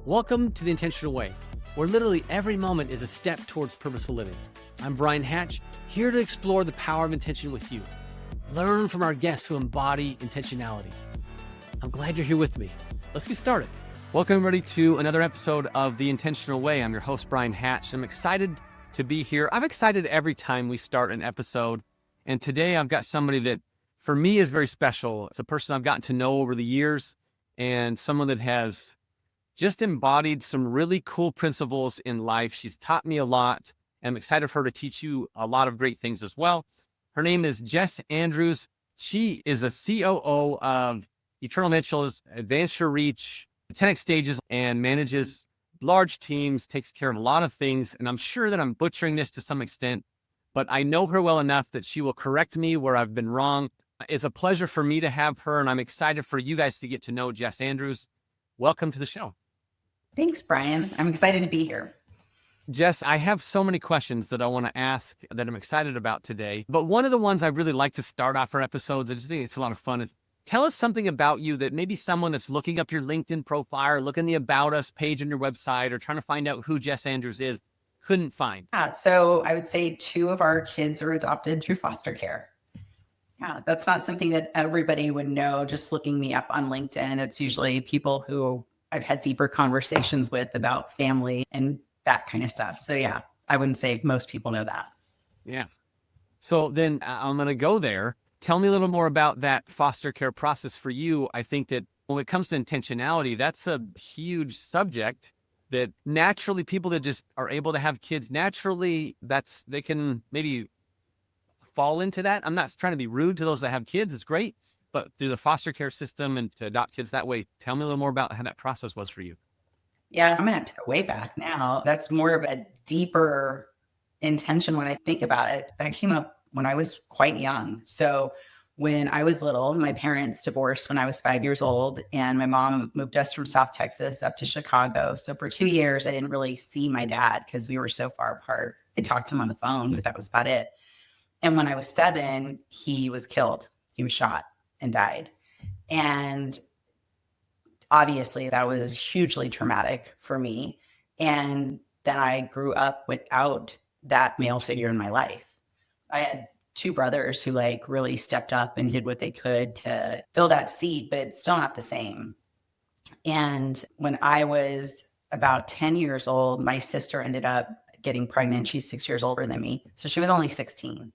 Welcome to The Intentional Way, where literally every moment is a step towards purposeful living. I'm Bryan Hatch, here to explore the power of intention with you. Learn from our guests who embody intentionality. I'm glad you're here with me. Let's get started. Welcome, everybody, to another episode of The Intentional Way. I'm your host, Bryan Hatch. I'm excited to be here. I'm excited every time we start an episode. And today I've got somebody that, for me, is very special. It's a person I've gotten to know over the years and someone that has just embodied some really cool principles in life. She's taught me a lot, and I'm excited for her to teach you a lot of great things as well. Her name is Jess Andrews. She is a COO of Eternal Ventures, Adventure Reach, 10X stages, and manages large teams, takes care of a lot of things. And I'm sure that I'm butchering this to some extent, but I know her well enough that she will correct me where I've been wrong. It's a pleasure for me to have her, and I'm excited for you guys to get to know Jess Andrews. Welcome to the show. Thanks, Bryan. I'm excited to be here. Jess, I have so many questions that I want to ask that I'm excited about today. But one of the ones I really like to start off our episodes, I just think it's a lot of fun, is tell us something about you that maybe someone that's looking up your LinkedIn profile or looking the About Us page on your website or trying to find out who Jess Andrews is couldn't find. Yeah, so I would say 2 of our kids are adopted through foster care. Yeah, that's not something that everybody would know just looking me up on LinkedIn. It's usually people who I've had deeper conversations with about family and that kind of stuff. So yeah, I wouldn't say most people know that. Yeah. So then I'm going to go there. Tell me a little more about that foster care process for you. I think that when it comes to intentionality, that's a huge subject that naturally people that just are able to have kids naturally, they can maybe fall into that. I'm not trying to be rude to those that have kids. It's great. But through the foster care system and to adopt kids that way, tell me a little more about how that process was for you. Yeah, I'm going to go way back now. That's more of a deeper intention when I think about it. That came up when I was quite young. So when I was little, my parents divorced when I was 5 years old, and my mom moved us from South Texas up to Chicago. So for 2 years, I didn't really see my dad because we were so far apart. I talked to him on the phone, but that was about it. And when I was 7, he was killed. He was shot and died. And obviously that was hugely traumatic for me. And then I grew up without that male figure in my life. I had 2 brothers who really stepped up and did what they could to fill that seat, but it's still not the same. And when I was about 10 years old, my sister ended up getting pregnant. She's 6 years older than me. So she was only 16.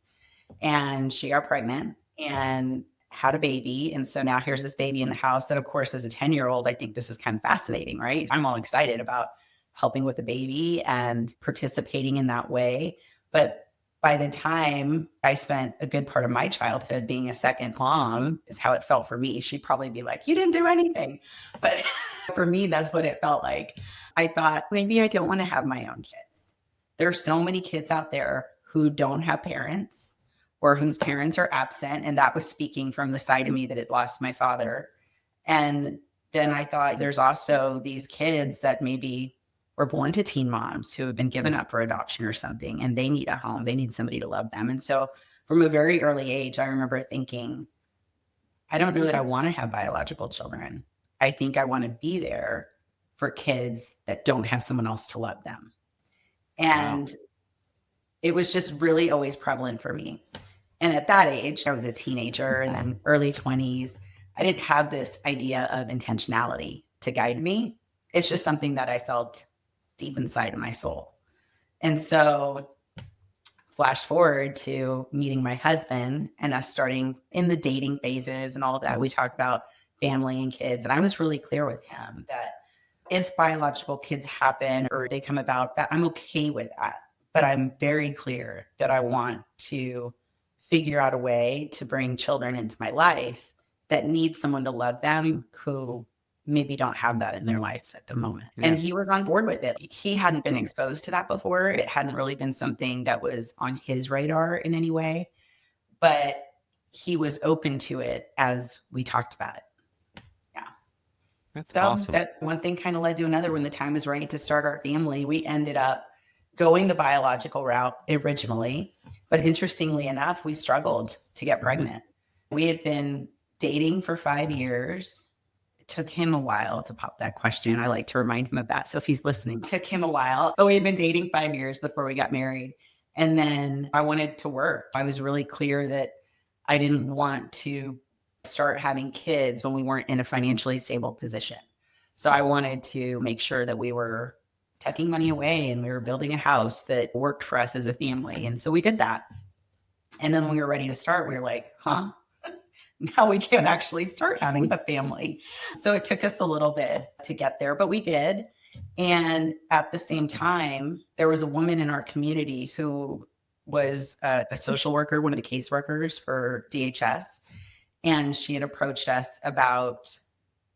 And she got pregnant and had a baby. And so now here's this baby in the house that, of course, as a 10-year-old, I think this is kind of fascinating, right? I'm all excited about helping with the baby and participating in that way. But by the time I spent a good part of my childhood being a second mom, is how it felt for me. She'd probably be like, you didn't do anything. But for me, that's what it felt like. I thought, maybe I don't want to have my own kids. There are so many kids out there who don't have parents or whose parents are absent. And that was speaking from the side of me that had lost my father. And then I thought there's also these kids that maybe were born to teen moms who have been given up for adoption or something, and they need a home. They need somebody to love them. And so from a very early age, I remember thinking, I don't know that I want to have biological children. I think I want to be there for kids that don't have someone else to love them. And it was just really always prevalent for me. And at that age, I was a teenager and then early 20s. I didn't have this idea of intentionality to guide me. It's just something that I felt deep inside of my soul. And so flash forward to meeting my husband and us starting in the dating phases and all of that. We talked about family and kids. And I was really clear with him that if biological kids happen or they come about, that I'm okay with that. But I'm very clear that I want to figure out a way to bring children into my life that need someone to love them who maybe don't have that in their lives at the moment. Yeah. And he was on board with it. He hadn't been exposed to that before. It hadn't really been something that was on his radar in any way, but he was open to it as we talked about it. Yeah. That's so awesome. That one thing kind of led to another. When the time was right to start our family, we ended up going the biological route originally. But interestingly enough, we struggled to get pregnant. We had been dating for 5 years. took him a while to pop that question. I like to remind him of that. So if he's listening, it took him a while. But we had been dating 5 years before we got married. And then I wanted to work. I was really clear that I didn't want to start having kids when we weren't in a financially stable position. So I wanted to make sure that we were tucking money away and we were building a house that worked for us as a family. And so we did that. And then when we were ready to start, we were like, now we can actually start having a family. So it took us a little bit to get there, but we did. And at the same time, there was a woman in our community who was a social worker, one of the caseworkers for DHS. And she had approached us about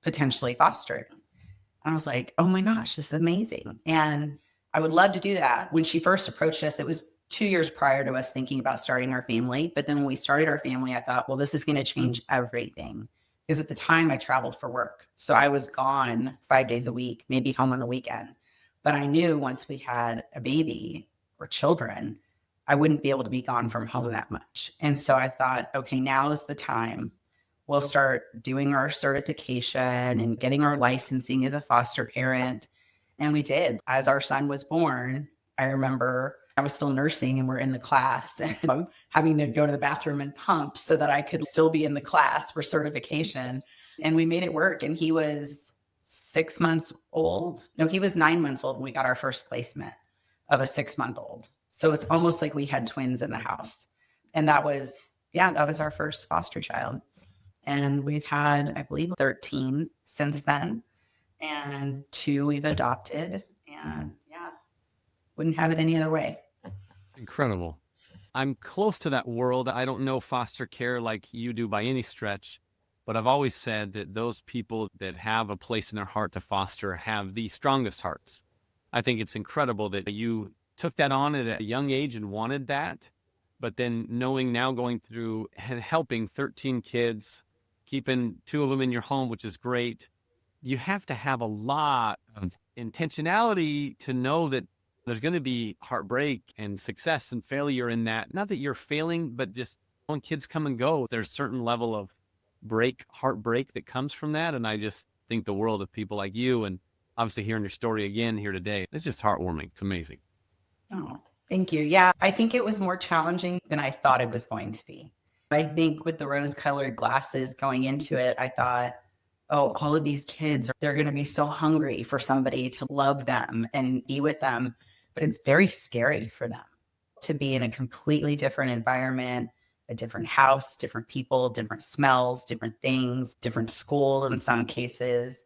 potentially fostering. And I was like, oh my gosh, this is amazing. And I would love to do that. When she first approached us, it was 2 years prior to us thinking about starting our family. But then when we started our family, I thought, well, this is going to change everything. Because at the time I traveled for work. So I was gone 5 days a week, maybe home on the weekend. But I knew once we had a baby or children, I wouldn't be able to be gone from home that much. And so I thought, okay, now is the time. We'll start doing our certification and getting our licensing as a foster parent. And we did. As our son was born, I remember I was still nursing and we're in the class and I'm having to go to the bathroom and pump so that I could still be in the class for certification. And we made it work. And he was 6 months old. No, he was 9 months old when we got our first placement of a 6-month-old. So it's almost like we had twins in the house. And that was our first foster child. And we've had, I believe, 13 since then. And 2 we've adopted. And wouldn't have it any other way. It's incredible. I'm close to that world. I don't know foster care like you do by any stretch, but I've always said that those people that have a place in their heart to foster have the strongest hearts. I think it's incredible that you took that on at a young age and wanted that, but then knowing now going through and helping 13 kids, keeping 2 of them in your home, which is great. You have to have a lot of intentionality to know that there's going to be heartbreak and success and failure in that. Not that you're failing, but just when kids come and go, there's a certain level of heartbreak that comes from that. And I just think the world of people like you, and obviously hearing your story again here today, it's just heartwarming. It's amazing. Oh, thank you. Yeah, I think it was more challenging than I thought it was going to be. I think with the rose-colored glasses going into it, I thought, oh, all of these kids, they're going to be so hungry for somebody to love them and be with them. But it's very scary for them to be in a completely different environment, a different house, different people, different smells, different things, different school in some cases.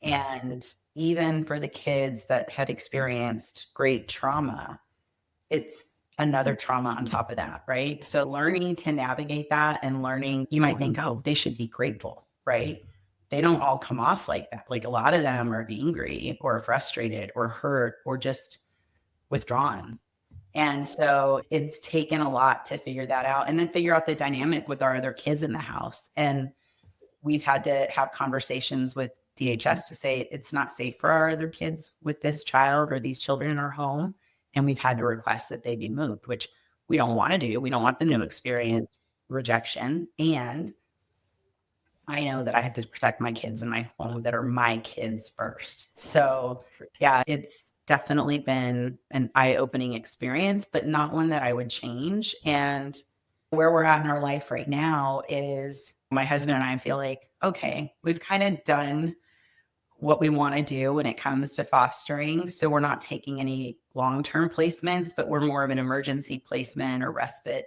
And even for the kids that had experienced great trauma, it's another trauma on top of that, right? So learning to navigate that and learning, you might think, oh, they should be grateful, right? They don't all come off like that. Like a lot of them are angry or frustrated or hurt or just withdrawn. And so it's taken a lot to figure that out and then figure out the dynamic with our other kids in the house. And we've had to have conversations with DHS to say it's not safe for our other kids with this child or these children in our home. And we've had to request that they be moved, which we don't want to do. We don't want them to experience rejection. And I know that I have to protect my kids in my home that are my kids first. So yeah, it's definitely been an eye-opening experience, but not one that I would change. And where we're at in our life right now is my husband and I feel like, okay, we've kind of done what we want to do when it comes to fostering. So we're not taking any long-term placements, but we're more of an emergency placement or respite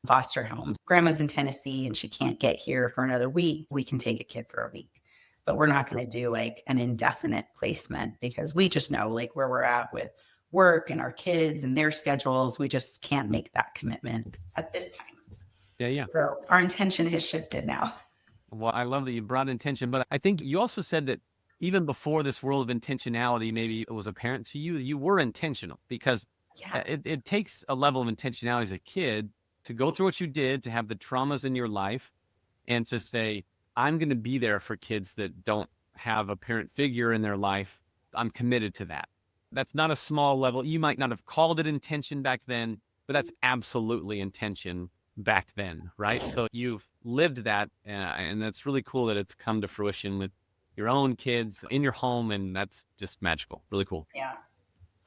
foster home. Grandma's in Tennessee and she can't get here for another week. We can take a kid for a week. But we're not going to do like an indefinite placement because we just know like where we're at with work and our kids and their schedules. We just can't make that commitment at this time. Yeah. So our intention has shifted now. Well, I love that you brought intention, but I think you also said that even before this world of intentionality, maybe it was apparent to you, you were intentional because it takes a level of intentionality as a kid to go through what you did, to have the traumas in your life and to say, I'm going to be there for kids that don't have a parent figure in their life. I'm committed to that. That's not a small level. You might not have called it intention back then, but that's absolutely intention back then, right? So you've lived that, and that's really cool that it's come to fruition with your own kids in your home. And that's just magical. Really cool. Yeah,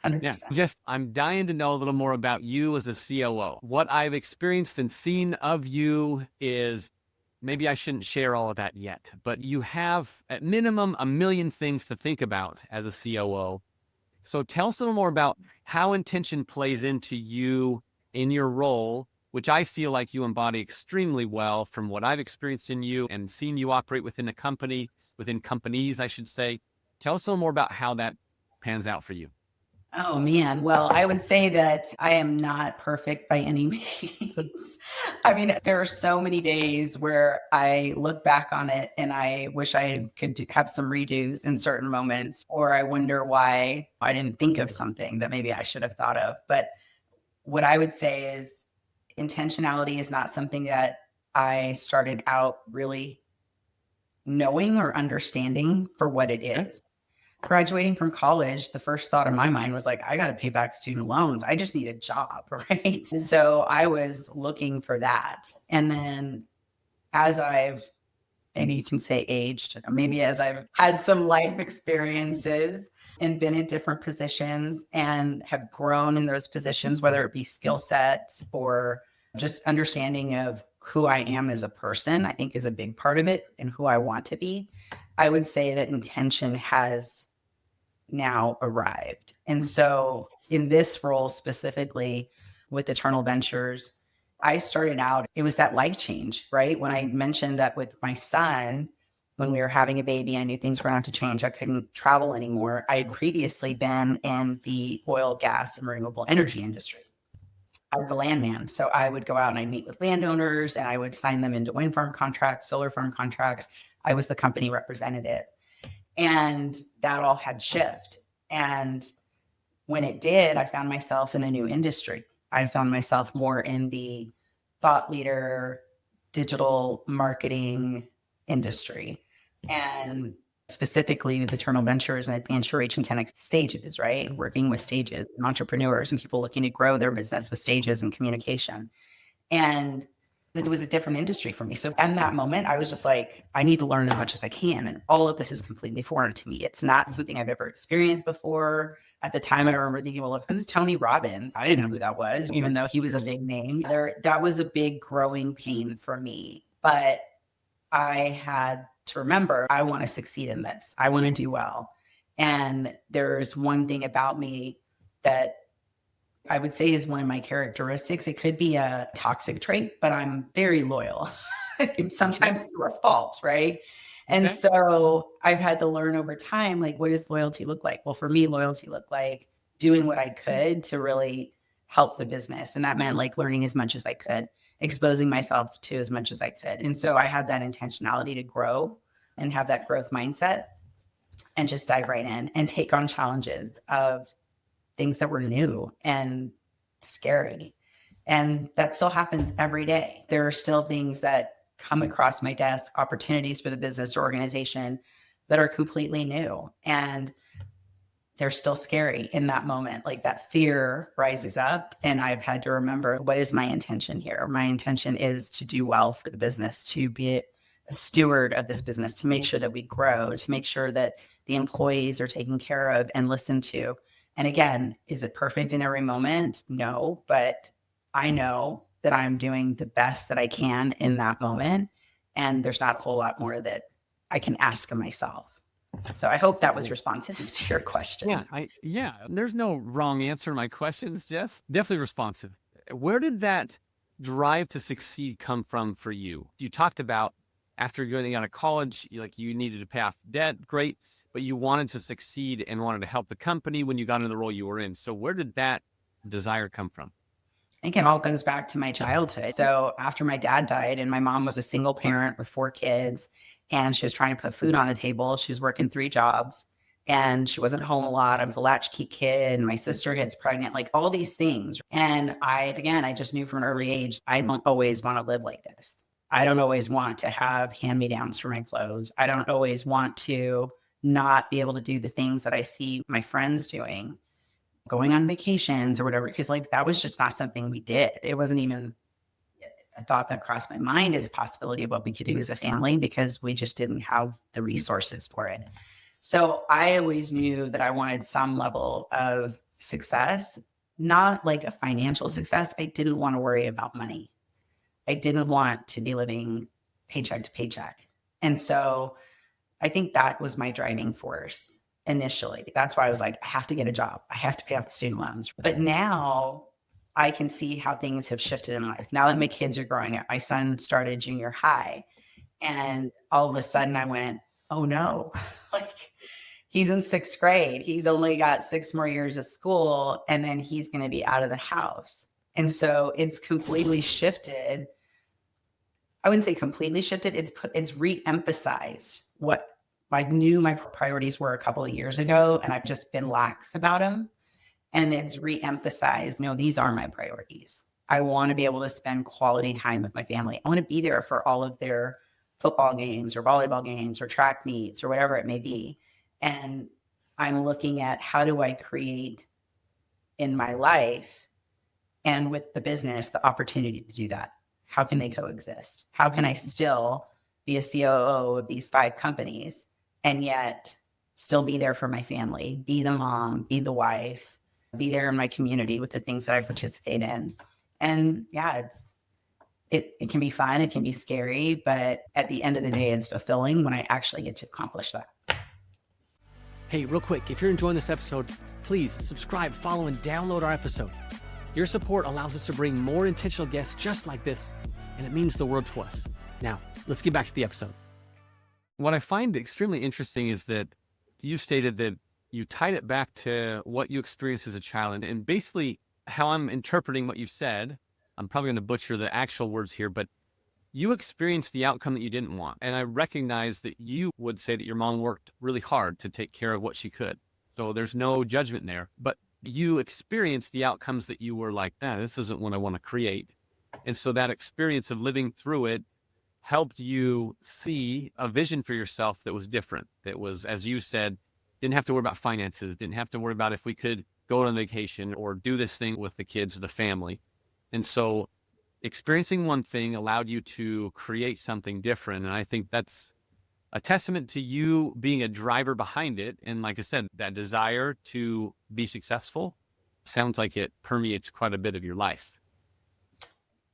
Yeah. 100%. Jeff, I'm dying to know a little more about you as a COO. What I've experienced and seen of you is maybe I shouldn't share all of that yet, but you have at minimum a million things to think about as a COO. So tell us a little more about how intention plays into you in your role, which I feel like you embody extremely well from what I've experienced in you and seen you operate within a company, within companies, I should say. Tell us a little more about how that pans out for you. Oh man. Well, I would say that I am not perfect by any means. I mean, there are so many days where I look back on it and I wish I could have some redos in certain moments, or I wonder why I didn't think of something that maybe I should have thought of. But what I would say is intentionality is not something that I started out really knowing or understanding for what it is. Graduating from college, the first thought in my mind was like, I got to pay back student loans. I just need a job, right? So I was looking for that. And then as I've, maybe you can say aged, maybe as I've had some life experiences and been in different positions and have grown in those positions, whether it be skill sets or just understanding of who I am as a person, I think is a big part of it, and who I want to be. I would say that intention has now arrived. And so in this role specifically with Eternal Ventures, I started out, it was that life change, right? When I mentioned that with my son, when we were having a baby, I knew things were going to have to change. I couldn't travel anymore. I had previously been in the oil, gas, and renewable energy industry. I was a landman. So I would go out and I'd meet with landowners and I would sign them into wind farm contracts, solar farm contracts. I was the company representative. And that all had shift. And when it did, I found myself in a new industry. I found myself more in the thought leader, digital marketing industry. And specifically with Eternal Ventures and Advanced Reach and 10X stages, right? Working with stages and entrepreneurs and people looking to grow their business with stages and communication. And it was a different industry for me. So in that moment, I was just like, I need to learn as much as I can. And all of this is completely foreign to me. It's not something I've ever experienced before. At the time, I remember thinking, well, who's Tony Robbins? I didn't know who that was, even though he was a big name. That was a big growing pain for me. But I had to remember, I want to succeed in this. I want to do well. And there's one thing about me that I would say is one of my characteristics. It could be a toxic trait, but I'm very loyal, sometimes through a fault, right? And Okay. so I've had to learn over time, like, what does loyalty look like? Well, for me, loyalty looked like doing what I could to really help the business. And that meant like learning as much as I could, exposing myself to as much as I could. And so I had that intentionality to grow and have that growth mindset and just dive right in and take on challenges of things that were new and scary. And that still happens every day. There are still things that come across my desk, opportunities for the business or organization that are completely new. And they're still scary in that moment. Like that fear rises up. And I've had to remember, what is my intention here? My intention is to do well for the business, to be a steward of this business, to make sure that we grow, to make sure that the employees are taken care of and listened to. And again, is it perfect in every moment? No, but I know that I'm doing the best that I can in that moment. And there's not a whole lot more that I can ask of myself. So I hope that was responsive to your question. Yeah. There's no wrong answer to my questions, Jess. Definitely responsive. Where did that drive to succeed come from for you? You talked about after getting out of college, you needed to pay off debt. Great. But you wanted to succeed and wanted to help the company when you got into the role you were in. So where did that desire come from? I think it all goes back to my childhood. So after my dad died and my mom was a single parent with 4 kids and she was trying to put food on the table, she was working 3 jobs and she wasn't home a lot. I was a latchkey kid and my sister gets pregnant, like all these things. And I just knew from an early age, I don't always want to live like this. I don't always want to have hand-me-downs for my clothes. I don't always want to not be able to do the things that I see my friends doing, going on vacations or whatever, because like that was just not something we did. It wasn't even a thought that crossed my mind as a possibility of what we could do as a family because we just didn't have the resources for it. So I always knew that I wanted some level of success, not like a financial success. I didn't want to worry about money. I didn't want to be living paycheck to paycheck. And so I think that was my driving force initially. That's why I was like, I have to get a job. I have to pay off the student loans. But now I can see how things have shifted in my life. Now that my kids are growing up, my son started junior high. And all of a sudden I went, oh no, like he's in sixth grade. He's only got 6 more years of school and then he's going to be out of the house. And so it's completely shifted. I wouldn't say completely shifted. It's re-emphasized what I knew my priorities were a couple of years ago, and I've just been lax about them. And it's re-emphasized, no, these are my priorities. I want to be able to spend quality time with my family. I want to be there for all of their football games or volleyball games or track meets or whatever it may be. And I'm looking at how do I create in my life and with the business the opportunity to do that. How can they coexist? How can I still be a COO of these 5 companies and yet still be there for my family, be the mom, be the wife, be there in my community with the things that I participate in? And yeah, it can be fun, it can be scary, but at the end of the day, it's fulfilling when I actually get to accomplish that. Hey, real quick, if you're enjoying this episode, please subscribe, follow, and download our episode. Your support allows us to bring more intentional guests just like this, and it means the world to us. Now, let's get back to the episode. What I find extremely interesting is that you stated that you tied it back to what you experienced as a child. And basically, how I'm interpreting what you've said, I'm probably going to butcher the actual words here, but you experienced the outcome that you didn't want. And I recognize that you would say that your mom worked really hard to take care of what she could. So there's no judgment there. But you experienced the outcomes that you were like, this isn't what I want to create. And so that experience of living through it helped you see a vision for yourself that was different. That was, as you said, didn't have to worry about finances, didn't have to worry about if we could go on vacation or do this thing with the kids or the family. And so experiencing one thing allowed you to create something different. And I think that's a testament to you being a driver behind it. And like I said, that desire to be successful sounds like it permeates quite a bit of your life.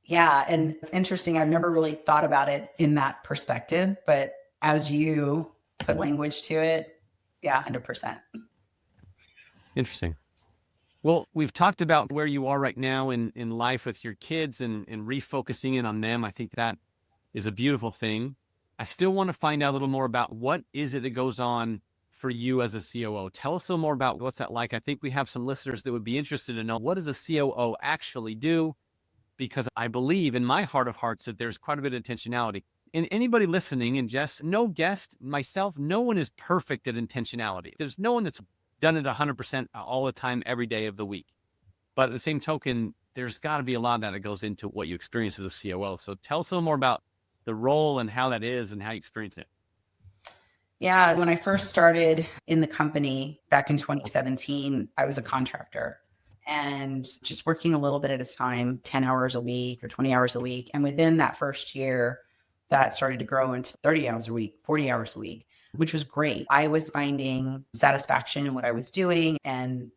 Yeah. And it's interesting. I've never really thought about it in that perspective, but as you put language to it, yeah, 100%. Interesting. Well, we've talked about where you are right now in life with your kids and refocusing in on them. I think that is a beautiful thing. I still want to find out a little more about what is it that goes on for you as a COO. Tell us a little more about what's that like. I think we have some listeners that would be interested to know, what does a COO actually do? Because I believe in my heart of hearts that there's quite a bit of intentionality. And anybody listening, and Jess, no guest, myself, no one is perfect at intentionality. There's no one that's done it 100% all the time, every day of the week. But at the same token, there's got to be a lot of that goes into what you experience as a COO. So tell us a little more about the role and how that is and how you experience it. Yeah. When I first started in the company back in 2017, I was a contractor and just working a little bit at a time, 10 hours a week or 20 hours a week. And within that first year, that started to grow into 30 hours a week, 40 hours a week, which was great. I was finding satisfaction in what I was doing. And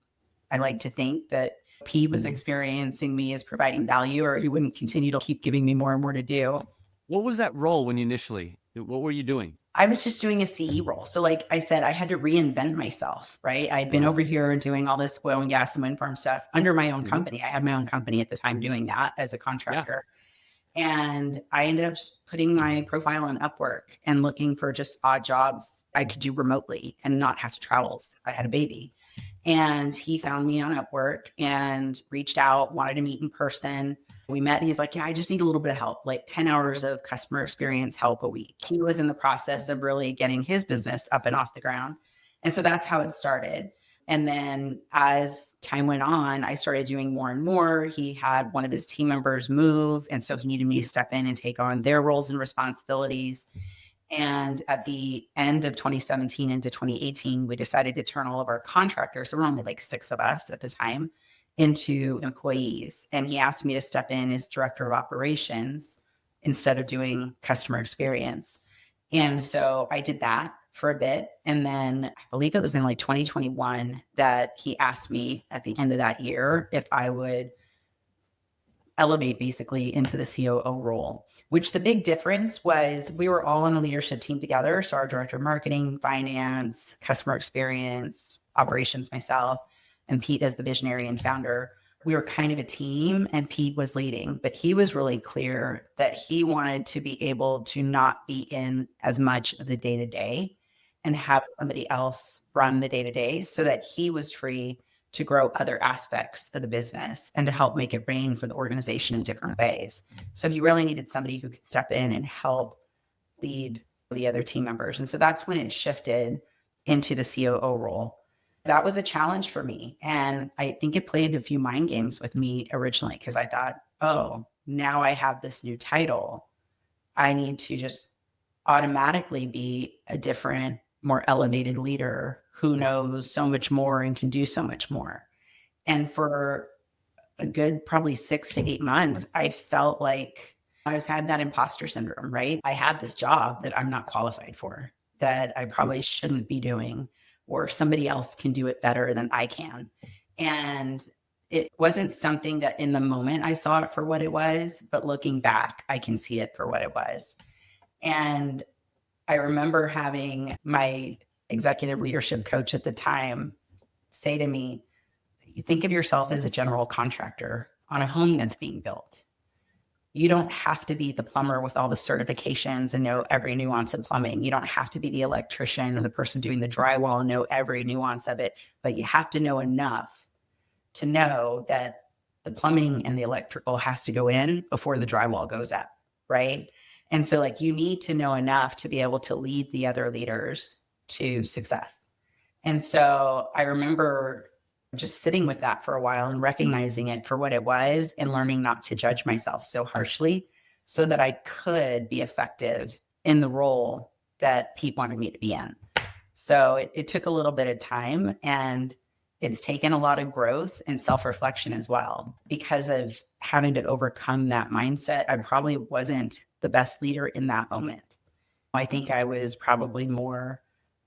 I like to think that P was experiencing me as providing value, or he wouldn't continue to keep giving me more and more to do. What was that role when you initially, what were you doing? I was just doing a CE role. So like I said, I had to reinvent myself, right? I'd been over here doing all this oil and gas and wind farm stuff under my own company. I had my own company at the time doing that as a contractor. And I ended up just putting my profile on Upwork and looking for just odd jobs I could do remotely and not have to travel. I had a baby. And he found me on Upwork and reached out, wanted to meet in person. We met and he's like, yeah, I just need a little bit of help, like 10 hours of customer experience help a week. He was in the process of really getting his business up and off the ground. And so that's how it started. And then as time went on, I started doing more and more. He had one of his team members move. And so he needed me to step in and take on their roles and responsibilities. And at the end of 2017 into 2018, we decided to turn all of our contractors, there were only like 6 of us at the time, into employees. And he asked me to step in as director of operations instead of doing customer experience. And so I did that for a bit. And then I believe it was in like 2021 that he asked me at the end of that year if I would elevate basically into the COO role, which the big difference was we were all on a leadership team together. So our director of marketing, finance, customer experience, operations, myself, and Pete as the visionary and founder. We were kind of a team and Pete was leading, but he was really clear that he wanted to be able to not be in as much of the day to day and have somebody else run the day to day so that he was free to grow other aspects of the business and to help make it rain for the organization in different ways. So he really needed somebody who could step in and help lead the other team members. And so that's when it shifted into the COO role. That was a challenge for me. And I think it played a few mind games with me originally because I thought, oh, now I have this new title. I need to just automatically be a different, more elevated leader who knows so much more and can do so much more. And for a good probably 6 to 8 months, I felt like I had that imposter syndrome, right? I have this job that I'm not qualified for, that I probably shouldn't be doing, or somebody else can do it better than I can. And it wasn't something that in the moment I saw it for what it was, but looking back, I can see it for what it was. And I remember having my executive leadership coach at the time say to me, you think of yourself as a general contractor on a home that's being built. You don't have to be the plumber with all the certifications and know every nuance of plumbing. You don't have to be the electrician or the person doing the drywall and know every nuance of it, but you have to know enough to know that the plumbing and the electrical has to go in before the drywall goes up, right? And so like you need to know enough to be able to lead the other leaders to success. And so I remember just sitting with that for a while and recognizing it for what it was and learning not to judge myself so harshly so that I could be effective in the role that Pete wanted me to be in. So it took a little bit of time and it's taken a lot of growth and self-reflection as well. Because of having to overcome that mindset, I probably wasn't the best leader in that moment. I think I was probably more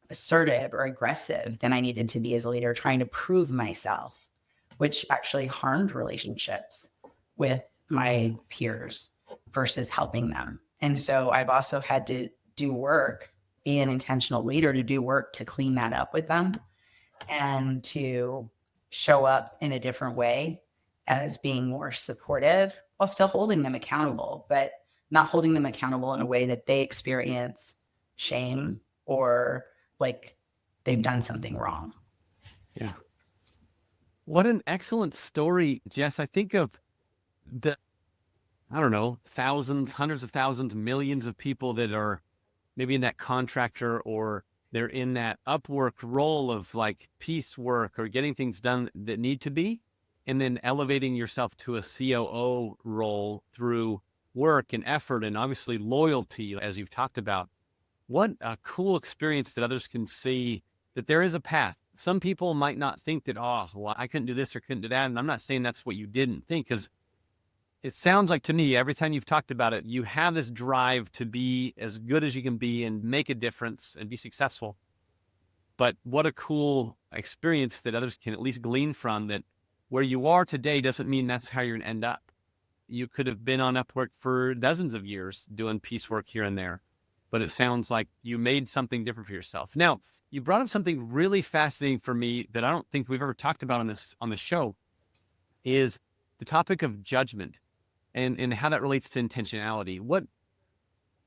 assertive or aggressive than I needed to be as a leader, trying to prove myself, which actually harmed relationships with my peers versus helping them. And so I've also had to do work, be an intentional leader, to do work to clean that up with them and to show up in a different way as being more supportive while still holding them accountable, but not holding them accountable in a way that they experience shame or like they've done something wrong. Yeah. What an excellent story, Jess. I think of the, I don't know, thousands, hundreds of thousands, millions of people that are maybe in that contractor or they're in that Upwork role of like piecework or getting things done that need to be, and then elevating yourself to a COO role through work and effort and obviously loyalty, as you've talked about. What a cool experience that others can see that there is a path. Some people might not think that, oh, well, I couldn't do this or couldn't do that. And I'm not saying that's what you didn't think, because it sounds like to me, every time you've talked about it, you have this drive to be as good as you can be and make a difference and be successful. But what a cool experience that others can at least glean from, that where you are today doesn't mean that's how you're going to end up. You could have been on Upwork for dozens of years doing piecework here and there, but it sounds like you made something different for yourself. Now, you brought up something really fascinating for me that I don't think we've ever talked about on this show, is the topic of judgment and how that relates to intentionality. What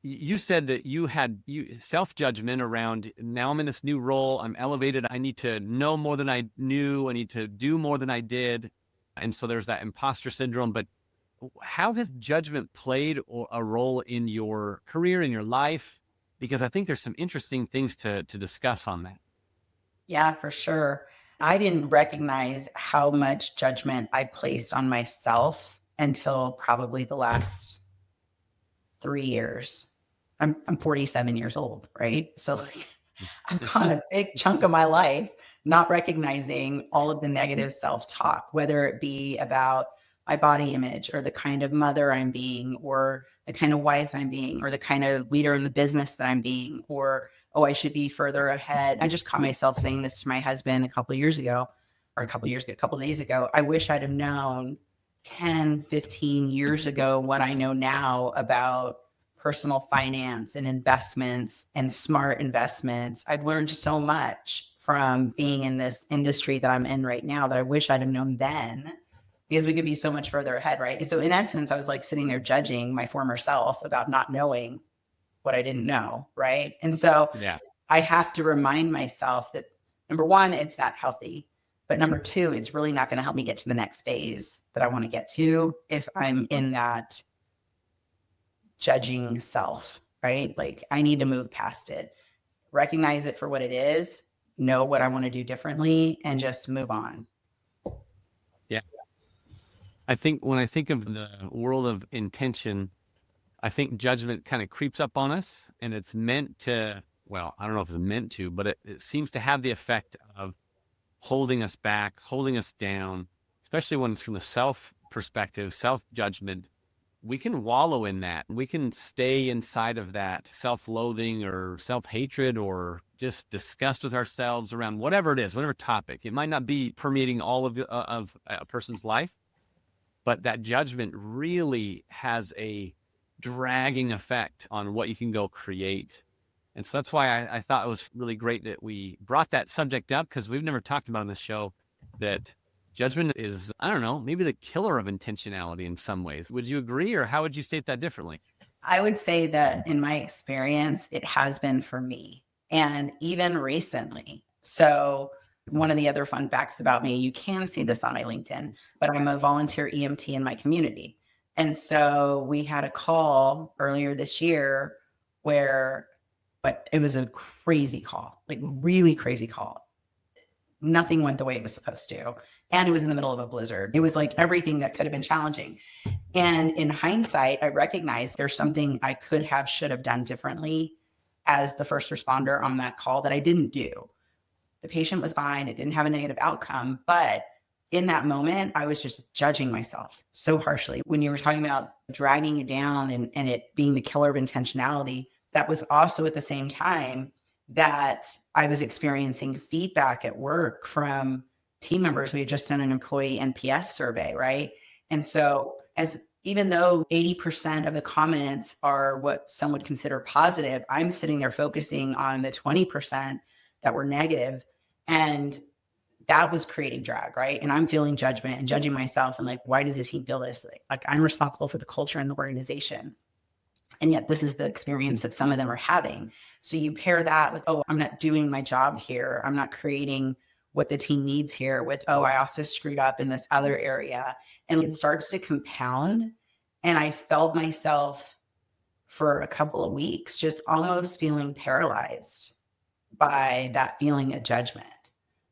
you said that you had self-judgment around, now I'm in this new role, I'm elevated, I need to know more than I knew, I need to do more than I did. And so there's that imposter syndrome. But how has judgment played a role in your career, in your life? Because I think there's some interesting things to discuss on that. Yeah, for sure. I didn't recognize how much judgment I placed on myself until probably the last 3 years. I'm 47 years old, right? So like, I've gone a big chunk of my life not recognizing all of the negative self-talk, whether it be about my body image or the kind of mother I'm being, or the kind of wife I'm being, or the kind of leader in the business that I'm being, or, oh, I should be further ahead. I just caught myself saying this to my husband a couple days ago. I wish I'd have known 10, 15 years ago what I know now about personal finance and investments and smart investments. I've learned so much from being in this industry that I'm in right now that I wish I'd have known then, because we could be so much further ahead, right? So in essence, I was like sitting there judging my former self about not knowing what I didn't know, right? And so Yeah. I have to remind myself that, number one, it's not healthy. But number two, it's really not going to help me get to the next phase that I want to get to if I'm in that judging self, right? Like, I need to move past it, recognize it for what it is, know what I want to do differently, and just move on. Yeah. I think when I think of the world of intention, I think judgment kind of creeps up on us, and it's meant to, well, I don't know if it's meant to, but it seems to have the effect of holding us back, holding us down, especially when it's from a self perspective, self judgment. We can wallow in that. We can stay inside of that self-loathing or self-hatred or just disgust with ourselves around whatever it is, whatever topic. It might not be permeating all of a person's life, but that judgment really has a dragging effect on what you can go create. And so that's why I thought it was really great that we brought that subject up, because we've never talked about on this show that judgment is, I don't know, maybe the killer of intentionality in some ways. Would you agree, or how would you state that differently? I would say that in my experience, it has been for me, and even recently. So, one of the other fun facts about me, you can see this on my LinkedIn, but I'm a volunteer EMT in my community. And so we had a call earlier this year where, but it was a crazy call, like really crazy call. Nothing went the way it was supposed to. And it was in the middle of a blizzard. It was like everything that could have been challenging. And in hindsight, I recognize there's something I could have, should have done differently as the first responder on that call that I didn't do. The patient was fine. It didn't have a negative outcome. But in that moment, I was just judging myself so harshly. When you were talking about dragging you down and it being the killer of intentionality, that was also at the same time that I was experiencing feedback at work from team members. We had just done an employee NPS survey, right? And so, as even though 80% of the comments are what some would consider positive, I'm sitting there focusing on the 20% that were negative, and that was creating drag, right? And I'm feeling judgment and judging myself, and like, why does this team feel this? Like I'm responsible for the culture in the organization, and yet this is the experience that some of them are having. So you pair that with, oh, I'm not doing my job here. I'm not creating what the team needs here, with, oh, I also screwed up in this other area. And it starts to compound. And I felt myself for a couple of weeks just almost feeling paralyzed by that feeling of judgment.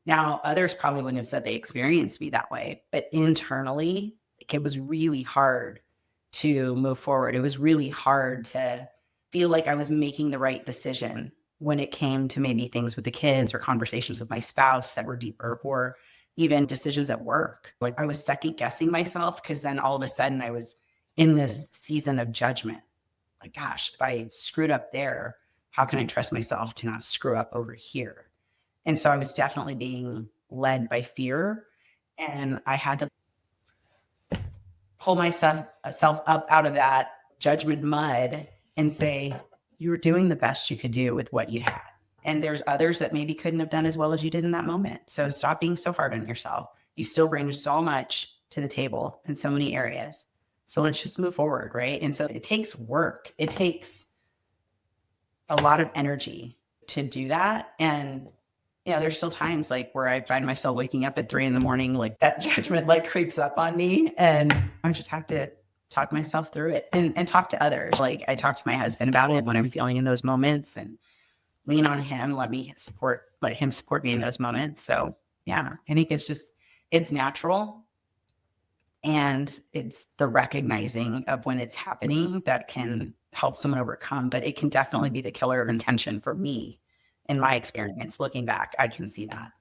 Now, others probably wouldn't have said they experienced me that way, but internally, it was really hard to move forward. It was really hard to feel like I was making the right decision when it came to maybe things with the kids or conversations with my spouse that were deeper, or even decisions at work. Like I was second guessing myself, because then all of a sudden I was in this season of judgment. Like, gosh, if I screwed up there, how can I trust myself to not screw up over here? And so I was definitely being led by fear, and I had to pull myself up out of that judgment mud and say, you were doing the best you could do with what you had. And there's others that maybe couldn't have done as well as you did in that moment. So stop being so hard on yourself. You still bring so much to the table in so many areas. So let's just move forward, right? And so it takes work. It takes a lot of energy to do that. And there's still times like where I find myself waking up at 3 a.m, like that judgment like creeps up on me, and I just have to talk myself through it and talk to others. Like I talk to my husband about it when I'm feeling in those moments, and lean on him, let him support me in those moments. So yeah, I think it's natural, and it's the recognizing of when it's happening that can help someone overcome, but it can definitely be the killer of intention for me. In my experience, looking back, I can see that.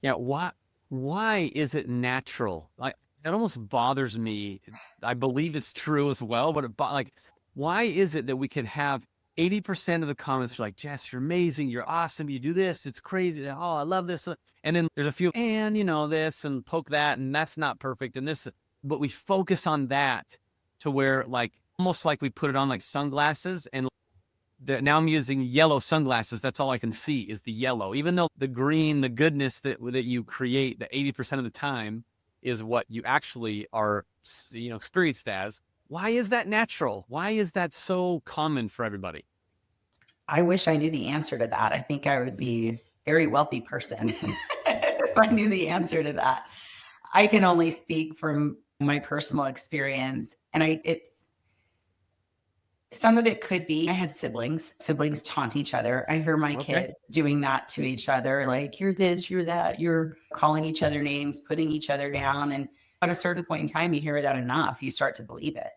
Yeah, why is it natural? Like it almost bothers me. I believe it's true as well, but like why is it that we can have 80% of the comments are like, Jess, you're amazing, you're awesome, you do this, it's crazy. Oh, I love this. And then there's a few, and this and poke that, and that's not perfect. And this, but we focus on that to where like almost like we put it on like sunglasses and now I'm using yellow sunglasses. That's all I can see is the yellow, even though the green, the goodness that you create, the 80% of the time is what you actually are, experienced as. Why is that natural? Why is that so common for everybody? I wish I knew the answer to that. I think I would be a very wealthy person if I knew the answer to that. I can only speak from my personal experience. And it's some of it could be I had siblings. Siblings taunt each other. I hear my Okay. kids doing that to each other, like, you're this, you're that, you're calling each other names, putting each other down. And at a certain point in time, you hear that enough, you start to believe it.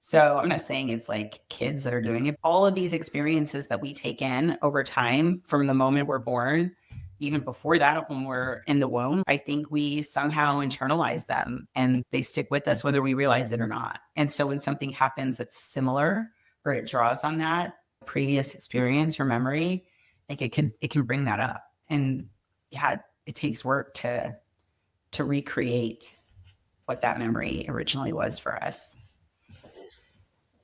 So I'm not saying it's like kids that are doing it. All of these experiences that we take in over time from the moment we're born, even before that, when we're in the womb, I think we somehow internalize them and they stick with us whether we realize it or not. And so when something happens that's similar or it draws on that previous experience or memory, like it can bring that up. And yeah, it takes work to recreate what that memory originally was for us.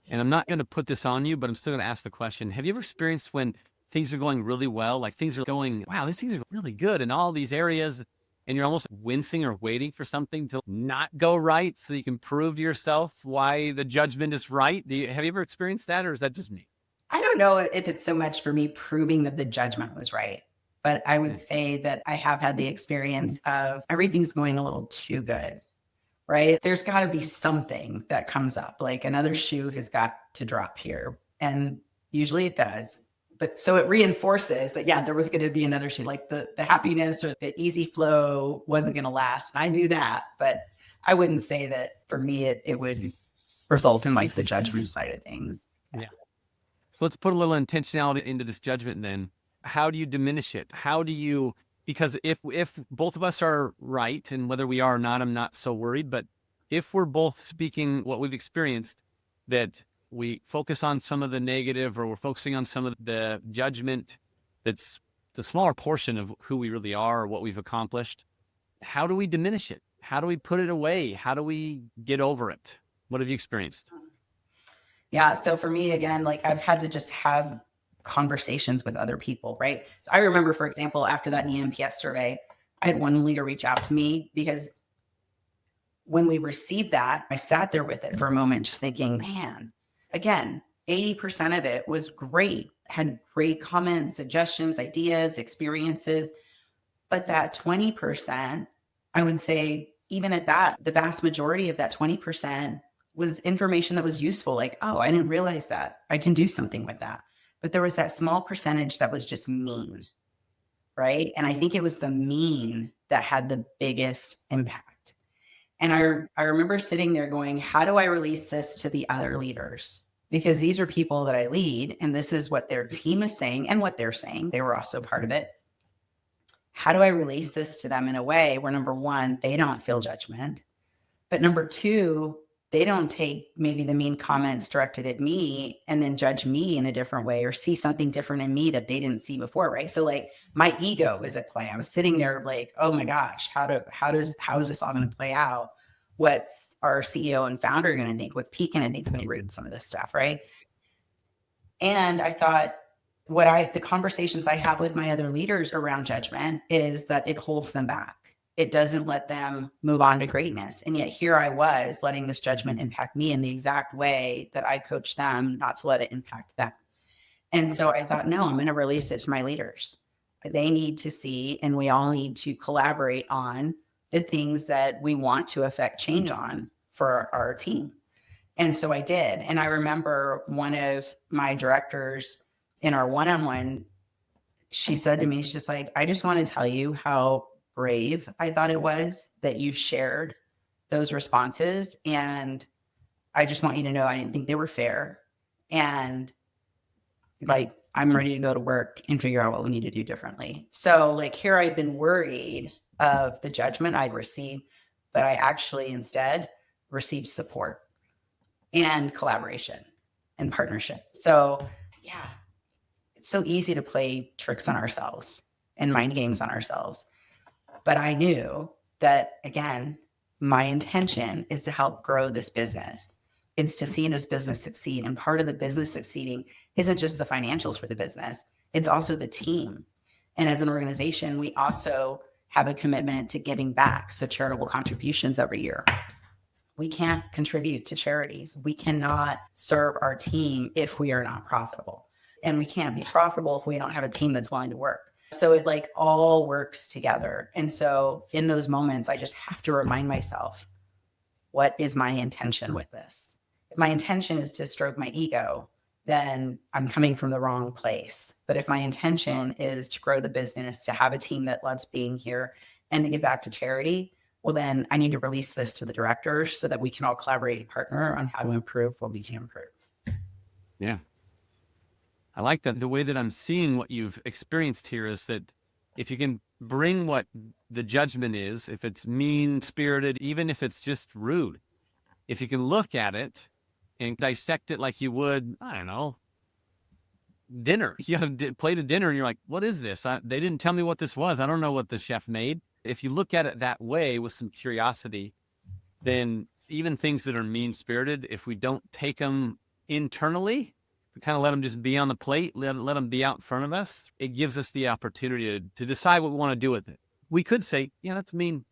And I'm not going to put this on you, but I'm still going to ask the question. Have you ever experienced when things are going really well, like things are going, wow, these things are really good in all these areas, and you're almost wincing or waiting for something to not go right so you can prove to yourself why the judgment is right? Have you ever experienced that, or is that just me? I don't know if it's so much for me proving that the judgment was right, but I would say that I have had the experience of everything's going a little too good, right? There's got to be something that comes up, like another shoe has got to drop here. And usually it does. But so it reinforces that, yeah, there was going to be another shoe, like the happiness or the easy flow wasn't going to last. And I knew that, but I wouldn't say that for me, it would result in like the judgment side of things. Yeah. So let's put a little intentionality into this judgment then. How do you diminish it? How do you, because if both of us are right, and whether we are or not, I'm not so worried, but if we're both speaking what we've experienced, that we focus on some of the negative or we're focusing on some of the judgment that's the smaller portion of who we really are or what we've accomplished, how do we diminish it? How do we put it away? How do we get over it? What have you experienced? Yeah. So for me, again, like I've had to just have conversations with other people, right? So I remember, for example, after that EMPS survey, I had one leader reach out to me because when we received that, I sat there with it for a moment, just thinking, man, again, 80% of it was great, had great comments, suggestions, ideas, experiences. But that 20%, I would say, even at that, the vast majority of that 20% was information that was useful. Like, oh, I didn't realize that. I can do something with that. But there was that small percentage that was just mean, right? And I think it was the mean that had the biggest impact. And I remember sitting there going, how do I release this to the other leaders? Because these are people that I lead, and this is what their team is saying and what they're saying. They were also part of it. How do I release this to them in a way where, number one, they don't feel judgment, but number two, they don't take maybe the mean comments directed at me and then judge me in a different way or see something different in me that they didn't see before, right? So like my ego was at play. I was sitting there like, oh my gosh, how is this all going to play out? What's our CEO and founder going to think? What's Pete going to think when he reads some of this stuff, right? And I thought, the conversations I have with my other leaders around judgment is that it holds them back. It doesn't let them move on to greatness. And yet here I was letting this judgment impact me in the exact way that I coach them not to let it impact them. And so I thought, no, I'm going to release it to my leaders. They need to see, and we all need to collaborate on the things that we want to affect change on for our team. And so I did. And I remember one of my directors in our one-on-one, she said to me, she's just like, I just want to tell you how brave I thought it was that you shared those responses. And I just want you to know I didn't think they were fair. And like, I'm ready to go to work and figure out what we need to do differently. So like here I've been worried of the judgment I'd received, but I actually instead received support and collaboration and partnership. So yeah, it's so easy to play tricks on ourselves and mind games on ourselves. But I knew that, again, my intention is to help grow this business. It's to see this business succeed. And part of the business succeeding isn't just the financials for the business, it's also the team. And as an organization, we also have a commitment to giving back. So charitable contributions every year. We can't contribute to charities. We cannot serve our team if we are not profitable. And we can't be profitable if we don't have a team that's willing to work. So it like all works together. And so in those moments, I just have to remind myself, what is my intention with this? If my intention is to stroke my ego, then I'm coming from the wrong place. But if my intention is to grow the business, to have a team that loves being here, and to give back to charity, well, then I need to release this to the directors so that we can all collaborate and partner on how to improve what we can improve. Yeah. I like that. The way that I'm seeing what you've experienced here is that if you can bring what the judgment is, if it's mean-spirited, even if it's just rude, if you can look at it and dissect it like you would, I don't know, dinner. You have a plate of dinner and you're like, what is this? They didn't tell me what this was. I don't know what the chef made. If you look at it that way with some curiosity, then even things that are mean-spirited, if we don't take them internally, we kind of let them just be on the plate, let them be out in front of us, it gives us the opportunity to decide what we want to do with it. We could say, yeah, that's mean,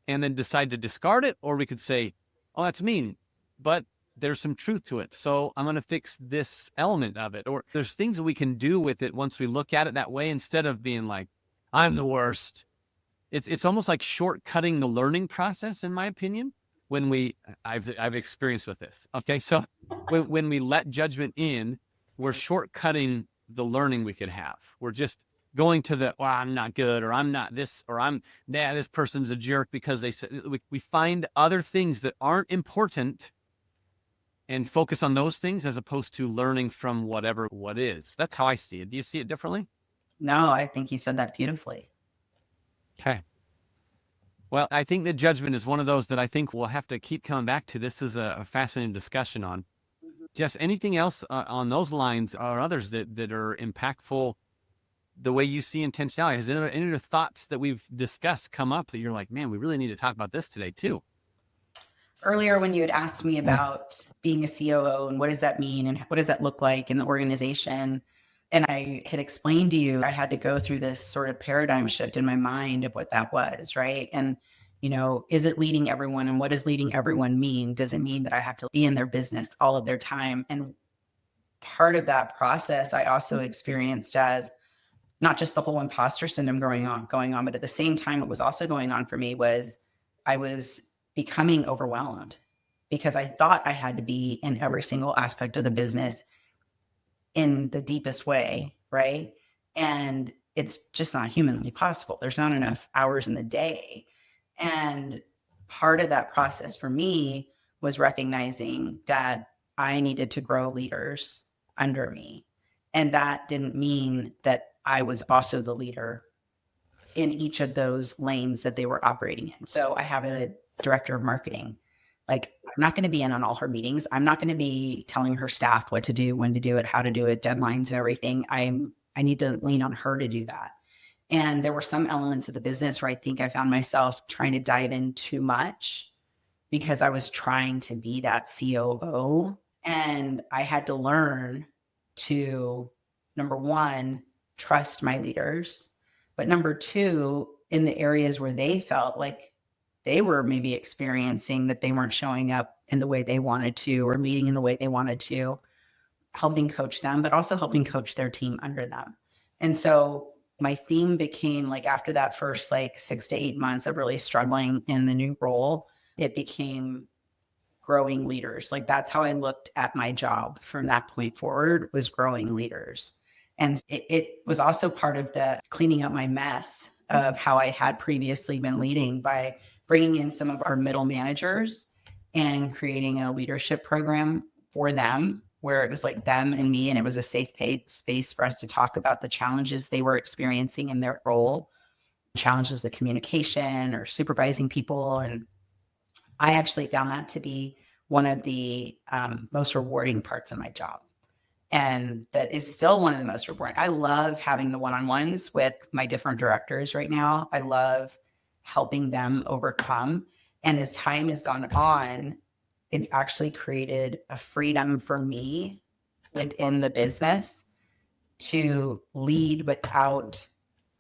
and then decide to discard it, or we could say, oh, that's mean, but there's some truth to it, so I'm going to fix this element of it. Or there's things that we can do with it once we look at it that way, instead of being like, I'm the worst. It's almost like shortcutting the learning process, in my opinion, when I've experienced with this. Okay, so when we let judgment in, we're shortcutting the learning we could have. We're just going to the, well, I'm not good, or I'm not this, or this person's a jerk because they said. We find other things that aren't important and focus on those things as opposed to learning from what is. That's how I see it. Do you see it differently? No, I think you said that beautifully. Okay. Well, I think that judgment is one of those that I think we'll have to keep coming back to. This is a fascinating discussion on. Jess, anything else on those lines or others that are impactful the way you see intentionality? Has any of the thoughts that we've discussed come up that you're like, man, we really need to talk about this today too? Earlier, when you had asked me about being a COO and what does that mean and what does that look like in the organization, and I had explained to you, I had to go through this sort of paradigm shift in my mind of what that was, right? And, is it leading everyone? And what does leading everyone mean? Does it mean that I have to be in their business all of their time? And part of that process, I also experienced as not just the whole imposter syndrome going on, but at the same time, what was also going on for me was I was becoming overwhelmed because I thought I had to be in every single aspect of the business in the deepest way, right? And it's just not humanly possible. There's not enough hours in the day. And part of that process for me was recognizing that I needed to grow leaders under me. And that didn't mean that I was also the leader in each of those lanes that they were operating in. So I have a director of marketing. Like, I'm not going to be in on all her meetings. I'm not going to be telling her staff what to do, when to do it, how to do it, deadlines and everything. I need to lean on her to do that. And there were some elements of the business where I think I found myself trying to dive in too much because I was trying to be that COO. And I had to learn to, number one, trust my leaders. But number two, in the areas where they felt like they were maybe experiencing that they weren't showing up in the way they wanted to or leading in the way they wanted to, helping coach them, but also helping coach their team under them. And so my theme became, like, after that first 6 to 8 months of really struggling in the new role, it became growing leaders. Like, that's how I looked at my job from that point forward, was growing leaders. And it was also part of the cleaning up my mess of how I had previously been leading by bringing in some of our middle managers and creating a leadership program for them, where it was like them and me, and it was a safe space for us to talk about the challenges they were experiencing in their role. challenges with the communication or supervising people. And I actually found that to be one of the most rewarding parts of my job. And that is still one of the most rewarding. I love having the one-on-ones with my different directors right now. I love helping them overcome. And as time has gone on, it's actually created a freedom for me within the business to lead without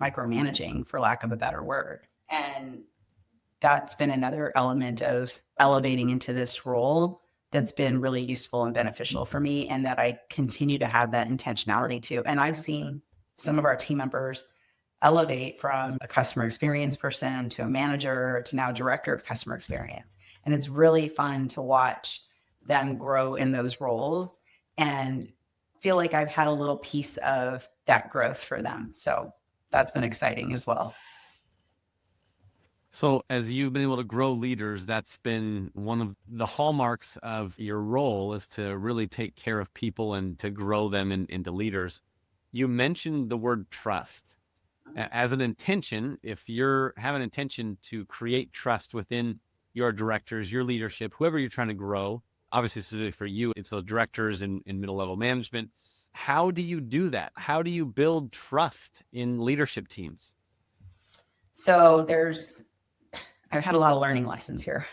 micromanaging, for lack of a better word. And that's been another element of elevating into this role that's been really useful and beneficial for me, and that I continue to have that intentionality too. And I've seen some of our team members elevate from a customer experience person to a manager to now director of customer experience. And it's really fun to watch them grow in those roles and feel like I've had a little piece of that growth for them. So that's been exciting as well. So as you've been able to grow leaders, that's been one of the hallmarks of your role, is to really take care of people and to grow them into leaders. You mentioned the word trust as an intention. If you have an intention to create trust within your directors, your leadership, whoever you're trying to grow, obviously specifically for you, it's those directors in middle level management. How do you do that? How do you build trust in leadership teams? So I've had a lot of learning lessons here.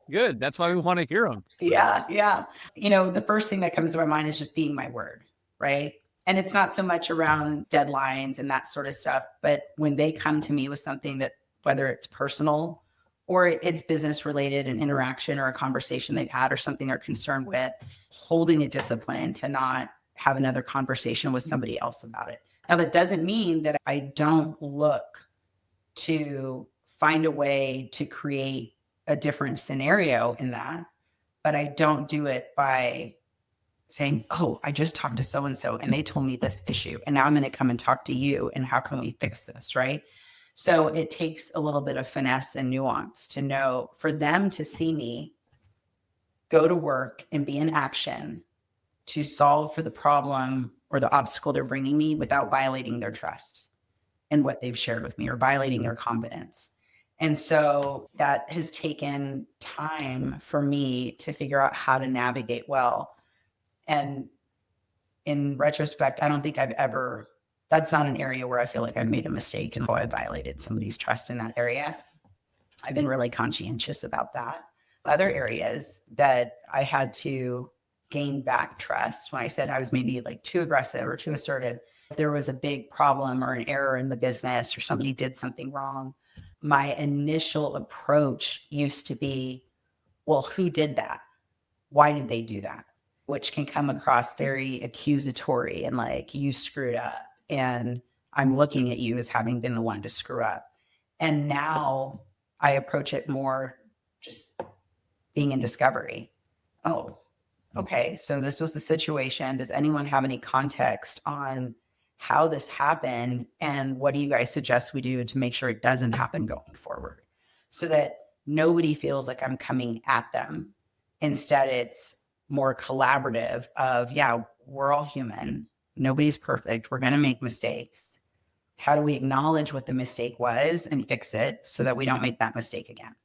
Good. That's why we want to hear them. Yeah, yeah. The first thing that comes to my mind is just being my word, right? And it's not so much around deadlines and that sort of stuff, but when they come to me with something that, whether it's personal or it's business related, an interaction or a conversation they've had or something they're concerned with, holding a discipline to not have another conversation with somebody else about it. Now, that doesn't mean that I don't look to find a way to create a different scenario in that, but I don't do it by saying, oh, I just talked to so-and-so and they told me this issue and now I'm going to come and talk to you and how can we fix this, right? So it takes a little bit of finesse and nuance to know, for them to see me go to work and be in action to solve for the problem or the obstacle they're bringing me without violating their trust in what they've shared with me or violating their confidence. And so that has taken time for me to figure out how to navigate well. And in retrospect, I don't think that's not an area where I feel like I've made a mistake and I violated somebody's trust in that area. I've been really conscientious about that. Other areas that I had to gain back trust, when I said I was maybe like too aggressive or too assertive, if there was a big problem or an error in the business or somebody did something wrong, my initial approach used to be, well, who did that? Why did they do that? Which can come across very accusatory and like, you screwed up and I'm looking at you as having been the one to screw up. And now I approach it more just being in discovery. Oh, okay, so this was the situation. Does anyone have any context on how this happened? And what do you guys suggest we do to make sure it doesn't happen going forward? So that nobody feels like I'm coming at them. Instead, it's more collaborative of, yeah, we're all human. Nobody's perfect. We're going to make mistakes. How do we acknowledge what the mistake was and fix it so that we don't make that mistake again?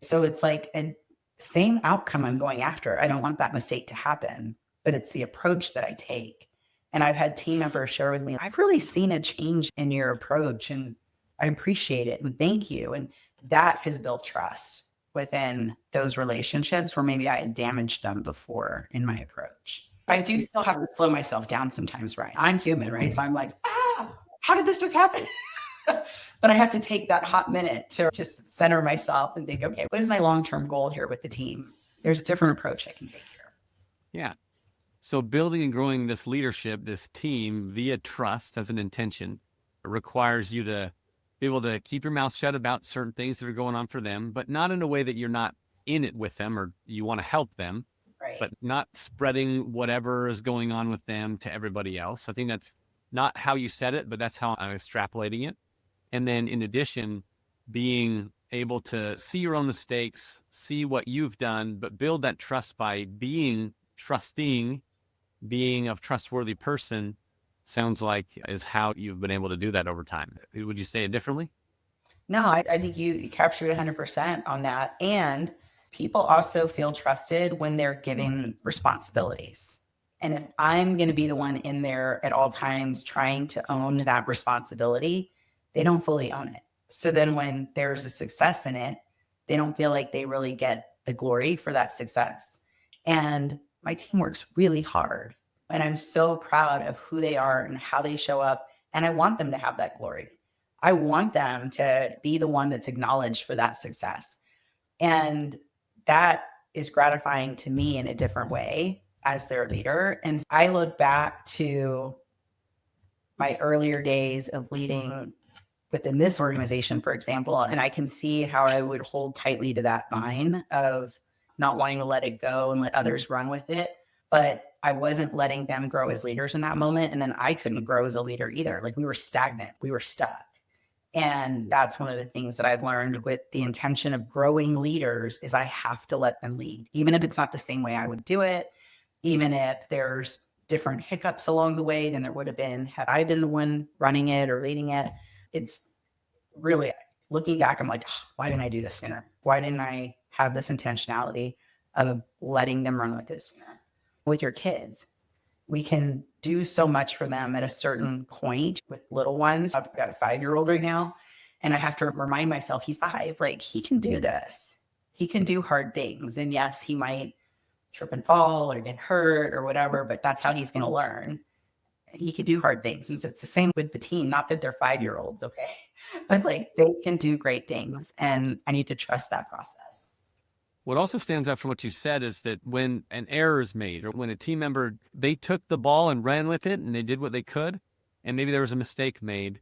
So it's like a same outcome I'm going after. I don't want that mistake to happen, but it's the approach that I take. And I've had team members share with me, I've really seen a change in your approach and I appreciate it and thank you. And that has built trust within those relationships where maybe I had damaged them before in my approach. I do still have to slow myself down sometimes, right? I'm human, right? So I'm like, how did this just happen? But I have to take that hot minute to just center myself and think, okay, what is my long-term goal here with the team? There's a different approach I can take here. Yeah. So building and growing this leadership, this team via trust as an intention requires you to be able to keep your mouth shut about certain things that are going on for them, but not in a way that you're not in it with them or you want to help them, Right. but not spreading whatever is going on with them to everybody else. I think that's not how you said it, but that's how I'm extrapolating it. And then in addition, being able to see your own mistakes, see what you've done, but build that trust by being trusting, being a trustworthy person, sounds like is how you've been able to do that over time. Would you say it differently? No, I think you captured 100% on that. And people also feel trusted when they're given responsibilities. And if I'm going to be the one in there at all times trying to own that responsibility, they don't fully own it. So then when there's a success in it, they don't feel like they really get the glory for that success. And my team works really hard. And I'm so proud of who they are and how they show up. And I want them to have that glory. I want them to be the one that's acknowledged for that success. And that is gratifying to me in a different way as their leader. And I look back to my earlier days of leading within this organization, for example, and I can see how I would hold tightly to that vine of not wanting to let it go and let others run with it. But I wasn't letting them grow as leaders in that moment. And then I couldn't grow as a leader either. Like we were stagnant, we were stuck. And that's one of the things that I've learned with the intention of growing leaders is I have to let them lead, even if it's not the same way I would do it, even if there's different hiccups along the way than there would have been had I been the one running it or leading it. It's really looking back, I'm like, why didn't I do this sooner? Why didn't I have this intentionality of letting them run with it sooner? With your kids, we can do so much for them at a certain point with little ones. I've got a 5-year-old right now, and I have to remind myself he's 5. Like he can do this. He can do hard things. And yes, he might trip and fall or get hurt or whatever, but that's how he's going to learn. And he can do hard things. And so it's the same with the team. Not that they're 5-year-olds, okay? But like they can do great things. And I need to trust that process. What also stands out from what you said is that when an error is made or when a team member, they took the ball and ran with it and they did what they could, and maybe there was a mistake made,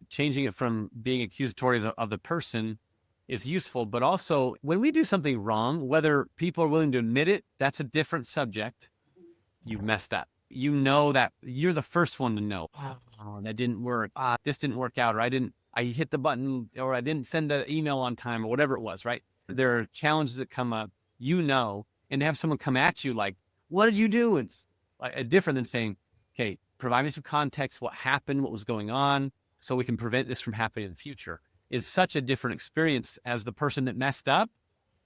changing it from being accusatory of the person is useful. But also when we do something wrong, whether people are willing to admit it, that's a different subject. You messed up. You know that you're the first one to know, oh, that didn't work. This didn't work out, or I hit the button, or I didn't send the email on time, or whatever it was, right? There are challenges that come up, and to have someone come at you like, what did you do? It's like different than saying, okay, provide me some context, what happened, what was going on, so we can prevent this from happening in the future, is such a different experience as the person that messed up.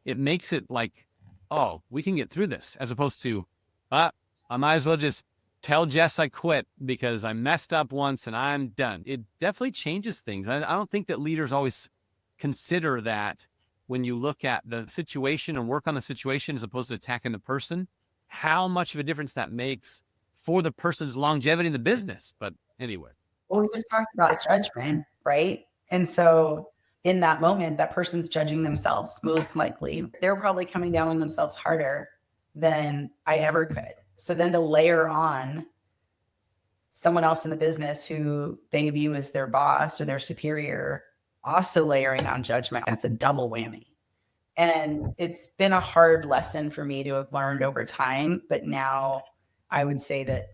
It makes it like, oh, we can get through this, as opposed to, I might as well just tell Jess I quit because I messed up once and I'm done. It definitely changes things. I don't think that leaders always consider that when you look at the situation and work on the situation as opposed to attacking the person, how much of a difference that makes for the person's longevity in the business. But anyway. Well, we just talked about judgment, right? And so in that moment, that person's judging themselves, most likely. They're probably coming down on themselves harder than I ever could. So then to layer on someone else in the business who they view as their boss or their superior, also layering on judgment, that's a double whammy. And it's been a hard lesson for me to have learned over time. But now I would say that,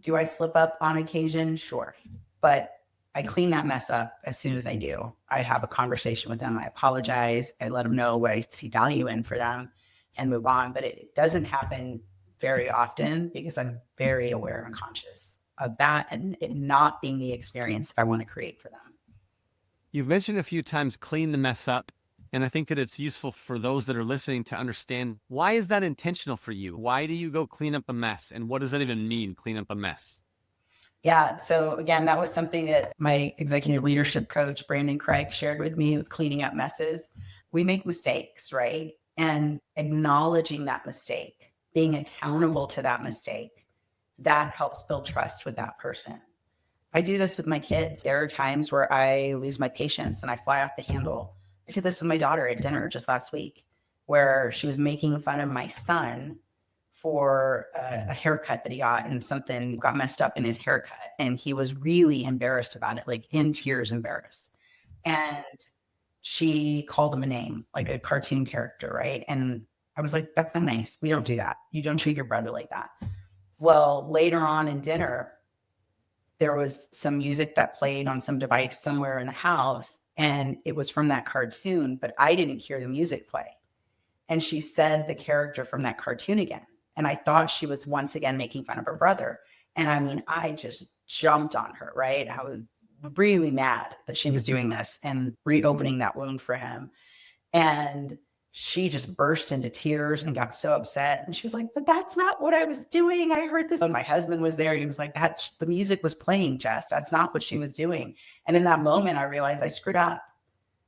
do I slip up on occasion? Sure. But I clean that mess up as soon as I do. I have a conversation with them. I apologize. I let them know what I see value in for them and move on. But it doesn't happen very often because I'm very aware and conscious of that and it not being the experience that I want to create for them. You've mentioned a few times clean the mess up. And I think that it's useful for those that are listening to understand, why is that intentional for you? Why do you go clean up a mess? And what does that even mean, clean up a mess? Yeah. So again, that was something that my executive leadership coach, Brandon Craig, shared with me with cleaning up messes. We make mistakes, right? And acknowledging that mistake, being accountable to that mistake, that helps build trust with that person. I do this with my kids. There are times where I lose my patience and I fly off the handle. I did this with my daughter at dinner just last week, where she was making fun of my son for a haircut that he got and something got messed up in his haircut. And he was really embarrassed about it, like in tears embarrassed. And she called him a name, like a cartoon character, right? And I was like, that's not nice. We don't do that. You don't treat your brother like that. Well, later on in dinner, there was some music that played on some device somewhere in the house, and it was from that cartoon, but I didn't hear the music play. And she said the character from that cartoon again. And I thought she was once again making fun of her brother. And I mean, I just jumped on her, right? I was really mad that she was doing this and reopening that wound for him. And she just burst into tears and got so upset. And she was like, but that's not what I was doing. I heard this. And my husband was there. And he was like, the music was playing, Jess. That's not what she was doing. And in that moment, I realized I screwed up.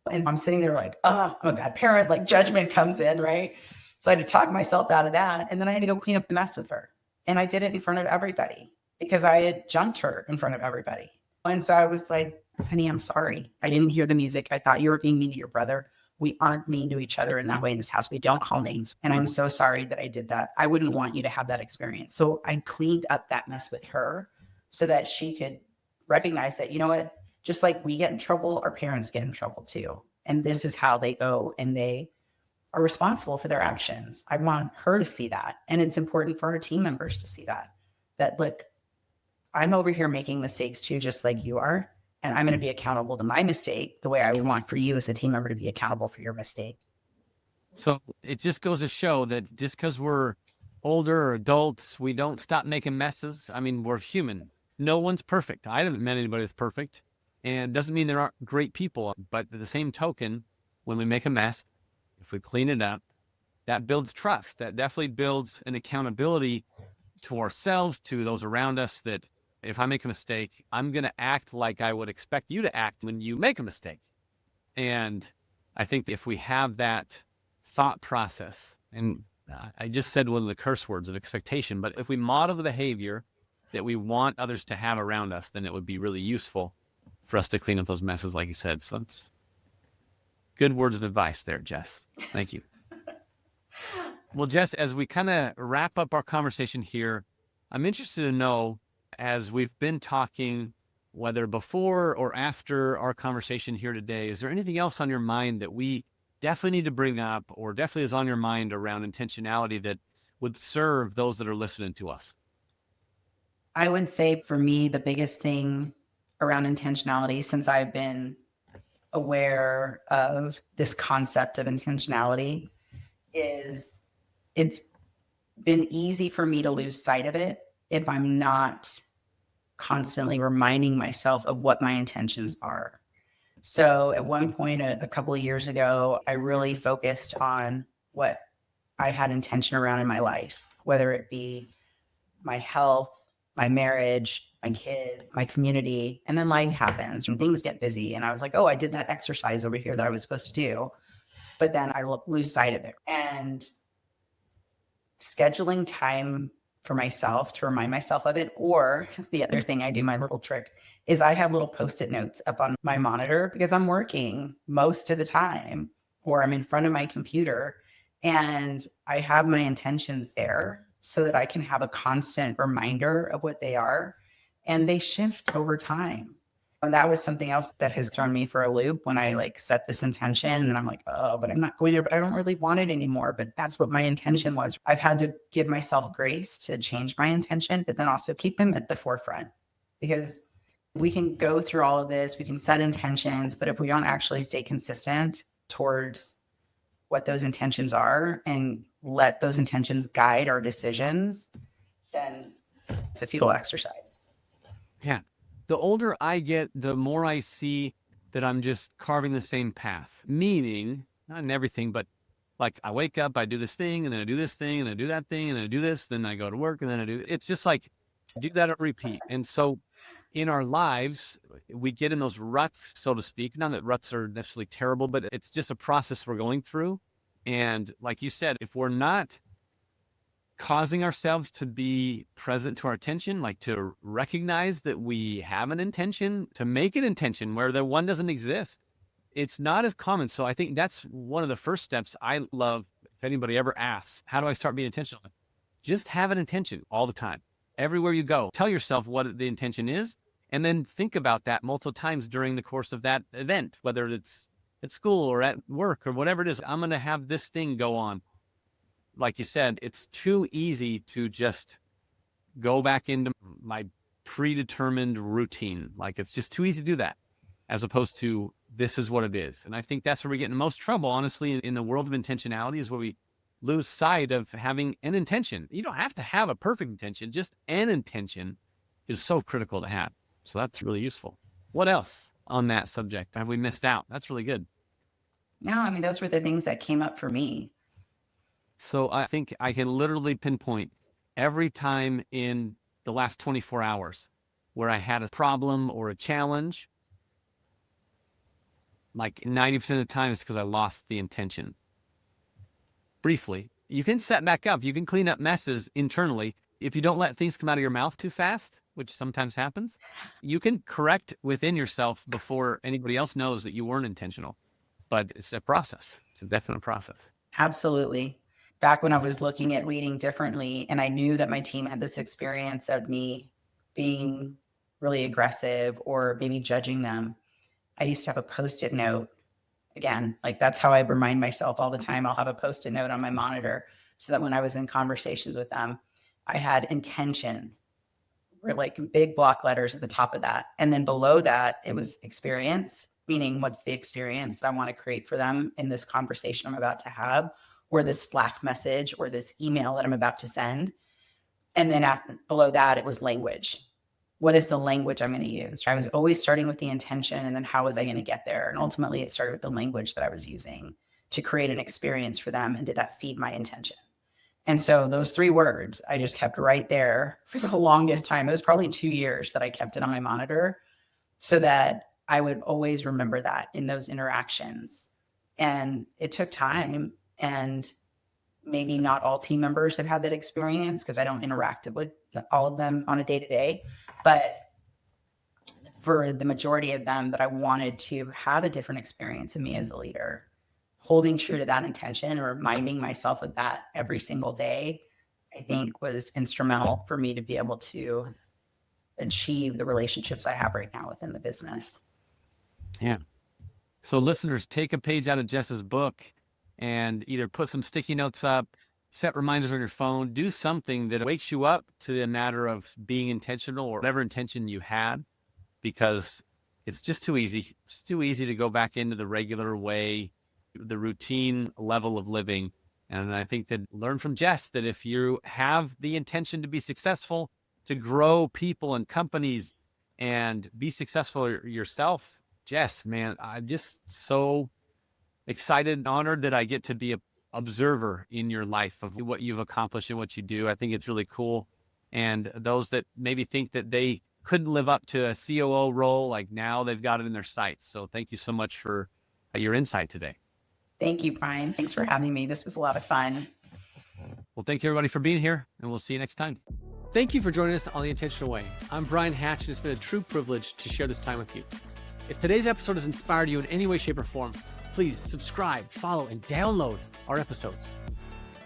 And I'm sitting there like, oh, I'm a bad parent. Like judgment comes in, right? So I had to talk myself out of that. And then I had to go clean up the mess with her. And I did it in front of everybody because I had jumped her in front of everybody. And so I was like, honey, I'm sorry. I didn't hear the music. I thought you were being mean to your brother. We aren't mean to each other in that way in this house. We don't call names. And I'm so sorry that I did that. I wouldn't want you to have that experience. So I cleaned up that mess with her so that she could recognize that, you know what, just like we get in trouble, our parents get in trouble too. And this is how they go and they are responsible for their actions. I want her to see that. And it's important for our team members to see that look, I'm over here making mistakes too, just like you are. And I'm going to be accountable to my mistake the way I would want for you as a team member to be accountable for your mistake. So it just goes to show that just because we're older or adults, we don't stop making messes. I mean, we're human. No one's perfect. I haven't met anybody that's perfect. And it doesn't mean there aren't great people. But at the same token, when we make a mess, if we clean it up, that builds trust. That definitely builds an accountability to ourselves, to those around us, that if I make a mistake, I'm going to act like I would expect you to act when you make a mistake. And I think if we have that thought process, and I just said one of the curse words of expectation, but if we model the behavior that we want others to have around us, then it would be really useful for us to clean up those messes, like you said. So it's good words of advice there, Jess. Thank you. Well, Jess, as we kind of wrap up our conversation here, I'm interested to know, as we've been talking, whether before or after our conversation here today, is there anything else on your mind that we definitely need to bring up or definitely is on your mind around intentionality that would serve those that are listening to us? I would say for me, the biggest thing around intentionality, since I've been aware of this concept of intentionality, is it's been easy for me to lose sight of it if I'm not constantly reminding myself of what my intentions are. So at one point, a couple of years ago, I really focused on what I had intention around in my life, whether it be my health, my marriage, my kids, my community. And then life happens and things get busy. And I was like, oh, I did that exercise over here that I was supposed to do. But then I lose sight of it. And scheduling time for myself to remind myself of it. Or the other thing I do, my little trick, is I have little Post-it notes up on my monitor because I'm working most of the time or I'm in front of my computer and I have my intentions there so that I can have a constant reminder of what they are. And they shift over time. And that was something else that has thrown me for a loop when I set this intention and I'm like, oh, but I'm not going there, but I don't really want it anymore. But that's what my intention was. I've had to give myself grace to change my intention, but then also keep them at the forefront because we can go through all of this. We can set intentions, but if we don't actually stay consistent towards what those intentions are and let those intentions guide our decisions, then it's a futile exercise. Yeah. The older I get, the more I see that I'm just carving the same path, meaning not in everything, but like I wake up, I do this thing and then I do this thing and I do that thing and then I do this, then I go to work and then I do, it's just like do that on repeat. And so in our lives, we get in those ruts, so to speak. Not that ruts are necessarily terrible, but it's just a process we're going through. And like you said, if we're not causing ourselves to be present to our attention, like to recognize that we have an intention, to make an intention where the one doesn't exist, it's not as common. So I think that's one of the first steps I love. If anybody ever asks, how do I start being intentional? Just have an intention all the time. Everywhere you go, tell yourself what the intention is, and then think about that multiple times during the course of that event, whether it's at school or at work or whatever it is. I'm going to have this thing go on. Like you said, it's too easy to just go back into my predetermined routine. Like it's just too easy to do that as opposed to this is what it is. And I think that's where we get in the most trouble, honestly, in the world of intentionality is where we lose sight of having an intention. You don't have to have a perfect intention, just an intention is so critical to have. So that's really useful. What else on that subject have we missed out? That's really good. No, I mean, those were the things that came up for me. So I think I can literally pinpoint every time in the last 24 hours where I had a problem or a challenge, like 90% of the time it's because I lost the intention. Briefly, you can set back up. You can clean up messes internally. If you don't let things come out of your mouth too fast, which sometimes happens, you can correct within yourself before anybody else knows that you weren't intentional. But it's a process. It's a definite process. Absolutely. Back when I was looking at leading differently, and I knew that my team had this experience of me being really aggressive or maybe judging them, I used to have a Post-it note. Again, like that's how I remind myself all the time. I'll have a Post-it note on my monitor so that when I was in conversations with them, I had intention, or like big block letters at the top of that. And then below that, it was experience, meaning what's the experience that I want to create for them in this conversation I'm about to have, or this Slack message, or this email that I'm about to send. And then below that, it was language. What is the language I'm going to use? I was always starting with the intention, and then how was I going to get there? And ultimately, it started with the language that I was using to create an experience for them. And did that feed my intention? And so those 3 words, I just kept right there for the longest time. It was probably 2 years that I kept it on my monitor so that I would always remember that in those interactions. And it took time, and maybe not all team members have had that experience because I don't interact with all of them on a day-to-day. But for the majority of them that I wanted to have a different experience of me as a leader, holding true to that intention and reminding myself of that every single day, I think was instrumental for me to be able to achieve the relationships I have right now within the business. Yeah. So listeners, take a page out of Jess's book and either put some sticky notes up, set reminders on your phone, do something that wakes you up to the matter of being intentional or whatever intention you had, because it's just too easy. It's too easy to go back into the regular way, the routine level of living. And I think that learn from Jess that if you have the intention to be successful, to grow people and companies and be successful yourself, Jess, man, I'm just so excited and honored that I get to be an observer in your life of what you've accomplished and what you do. I think it's really cool. And those that maybe think that they couldn't live up to a COO role, like now they've got it in their sights. So thank you so much for your insight today. Thank you, Bryan. Thanks for having me. This was a lot of fun. Well, thank you everybody for being here, and we'll see you next time. Thank you for joining us on The Intentional Way. I'm Bryan Hatch, and it's been a true privilege to share this time with you. If today's episode has inspired you in any way, shape, or form, please subscribe, follow, and download our episodes.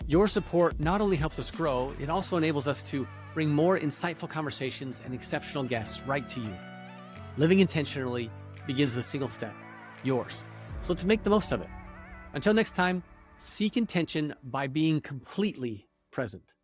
Your support not only helps us grow, it also enables us to bring more insightful conversations and exceptional guests right to you. Living intentionally begins with a single step, yours. So let's make the most of it. Until next time, seek intention by being completely present.